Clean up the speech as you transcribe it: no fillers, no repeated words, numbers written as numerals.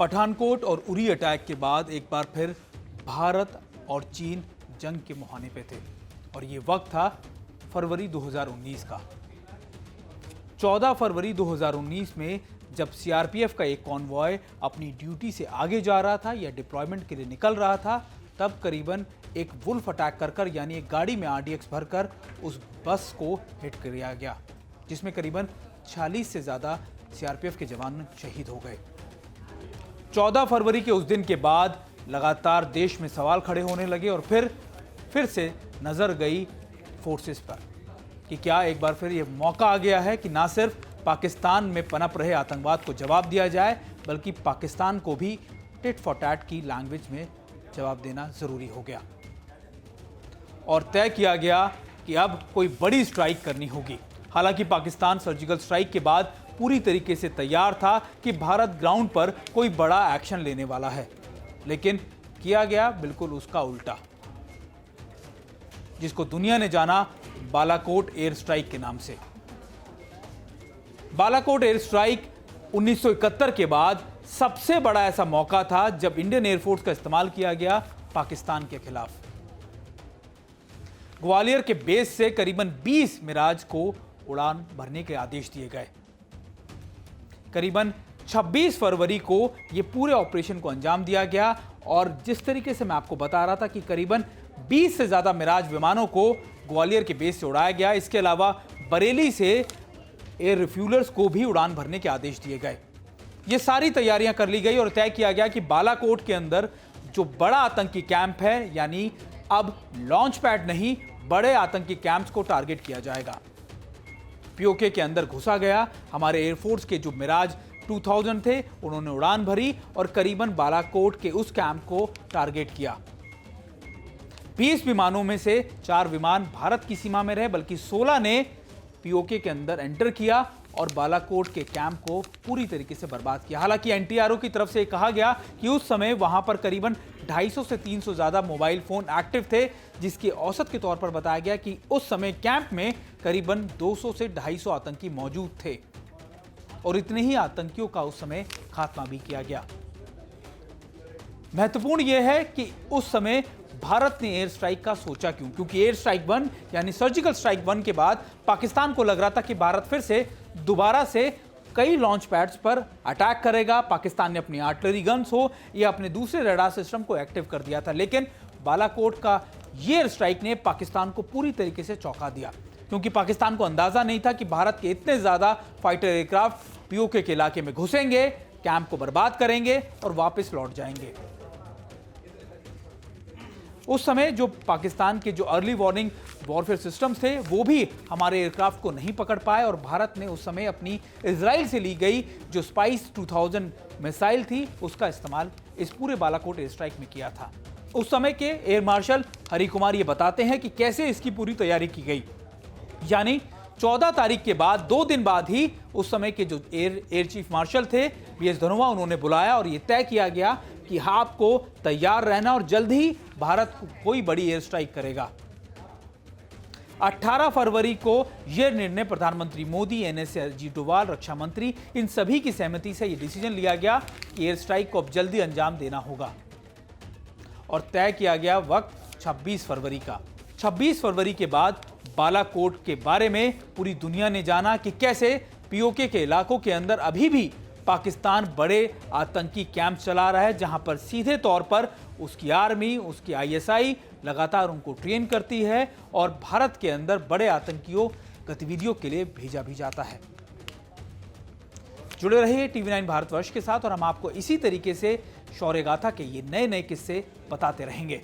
पठानकोट और उरी अटैक के बाद एक बार फिर भारत और चीन जंग के मुहाने पे थे और ये वक्त था फरवरी 2019 का। 14 फरवरी 2019 में जब सीआरपीएफ का एक कॉन्वॉय अपनी ड्यूटी से आगे जा रहा था या डिप्लॉयमेंट के लिए निकल रहा था, तब करीबन एक वुल्फ अटैक कर यानी एक गाड़ी में आरडीएक्स भरकर उस बस को हिट किया गया, जिसमें करीबन 40 से ज़्यादा सीआरपीएफ के जवान शहीद हो गए। 14 फरवरी के उस दिन के बाद लगातार देश में सवाल खड़े होने लगे और फिर से नज़र गई फोर्सेस पर कि क्या एक बार फिर ये मौका आ गया है कि ना सिर्फ पाकिस्तान में पनप रहे आतंकवाद को जवाब दिया जाए, बल्कि पाकिस्तान को भी टिट फॉर टैट की लैंग्वेज में जवाब देना ज़रूरी हो गया और तय किया गया कि अब कोई बड़ी स्ट्राइक करनी होगी। हालांकि पाकिस्तान सर्जिकल स्ट्राइक के बाद पूरी तरीके से तैयार था कि भारत ग्राउंड पर कोई बड़ा एक्शन लेने वाला है, लेकिन किया गया बिल्कुल उसका उल्टा, जिसको दुनिया ने जाना बालाकोट एयर स्ट्राइक के नाम से। बालाकोट एयर स्ट्राइक 1971 के बाद सबसे बड़ा ऐसा मौका था जब इंडियन एयरफोर्स का इस्तेमाल किया गया पाकिस्तान के खिलाफ। ग्वालियर के बेस से करीबन 20 मिराज को उड़ान भरने के आदेश दिए गए। करीबन 26 फरवरी को यह पूरे ऑपरेशन को अंजाम दिया गया और जिस तरीके से मैं आपको बता रहा था कि करीबन 20 से ज्यादा मिराज विमानों को ग्वालियर के बेस से उड़ाया गया, इसके अलावा बरेली से एयर रिफ्यूलर्स को भी उड़ान भरने के आदेश दिए गए। ये सारी तैयारियां कर ली गई और तय किया गया कि बालाकोट के अंदर जो बड़ा आतंकी कैंप है, यानी अब लॉन्च पैड नहीं, बड़े आतंकी कैंप्स को टारगेट किया जाएगा। पीओके के अंदर घुसा गया। हमारे एयरफोर्स के जो मिराज 2000 थे उन्होंने उड़ान भरी और करीबन बालाकोट के उस कैंप को टारगेट किया। 20 विमानों में से 4 विमान भारत की सीमा में रहे, बल्कि 16 ने पीओके के अंदर एंटर किया और बालाकोट के कैंप को पूरी तरीके से बर्बाद किया। हालांकि एनटीआरओ की तरफ से कहा गया कि उस समय वहां पर करीबन 250 से 300 ज्यादा मोबाइल फोन एक्टिव थे, जिसके औसत के तौर पर बताया गया कि उस समय कैंप में करीबन 200 से 250 आतंकी मौजूद थे और इतने ही आतंकियों का उस समय खात्मा भी किया गया। महत्वपूर्ण यह है कि उस समय भारत ने एयर स्ट्राइक का सोचा क्यों, क्योंकि एयर स्ट्राइक 1 यानी सर्जिकल स्ट्राइक 1 के बाद पाकिस्तान को लग रहा था कि भारत फिर से दोबारा से कई लॉन्च पैड्स पर अटैक करेगा। पाकिस्तान ने अपनी आर्टिलरी गन्स हो या अपने दूसरे रडार सिस्टम को एक्टिव कर दिया था, लेकिन बालाकोट का ये एयर स्ट्राइक ने पाकिस्तान को पूरी तरीके से चौंका दिया, क्योंकि पाकिस्तान को अंदाजा नहीं था कि भारत के इतने ज्यादा फाइटर एयरक्राफ्ट पीओके के इलाके में घुसेंगे, कैंप को बर्बाद करेंगे और वापस लौट जाएंगे। उस समय जो पाकिस्तान के जो अर्ली वार्निंग वॉरफेयर सिस्टम्स थे वो भी हमारे एयरक्राफ्ट को नहीं पकड़ पाए और भारत ने उस समय अपनी इजराइल से ली गई जो स्पाइस 2000 मिसाइल थी उसका इस्तेमाल इस पूरे बालाकोट एयर स्ट्राइक में किया था। उस समय के एयर मार्शल हरि कुमार ये बताते हैं कि कैसे इसकी पूरी तैयारी की गई। यानी 14 तारीख के बाद 2 दिन बाद ही उस समय के जो एयर चीफ मार्शल थे बीएस धनोआ, उन्होंने बुलाया और ये तय किया गया कि आपको तैयार रहना और जल्द ही भारत कोई बड़ी एयर स्ट्राइक करेगा। 18 फरवरी को यह निर्णय प्रधानमंत्री मोदी, एनएस अजीत डोभाल, रक्षा मंत्री, इन सभी की सहमति से यह डिसीजन लिया गया कि एयर स्ट्राइक को अब जल्दी अंजाम देना होगा और तय किया गया वक्त 26 फरवरी का। 26 फरवरी के बाद बालाकोट के बारे में पूरी दुनिया ने जाना कि कैसे पीओके के इलाकों के अंदर अभी भी पाकिस्तान बड़े आतंकी कैंप चला रहा है, जहां पर सीधे तौर पर उसकी आर्मी, उसकी आईएसआई लगातार उनको ट्रेन करती है और भारत के अंदर बड़े आतंकियों गतिविधियों के लिए भेजा भी जाता है। जुड़े रहिए टीवी9 भारतवर्ष के साथ और हम आपको इसी तरीके से शौर्य गाथा के ये नए नए किस्से बताते रहेंगे।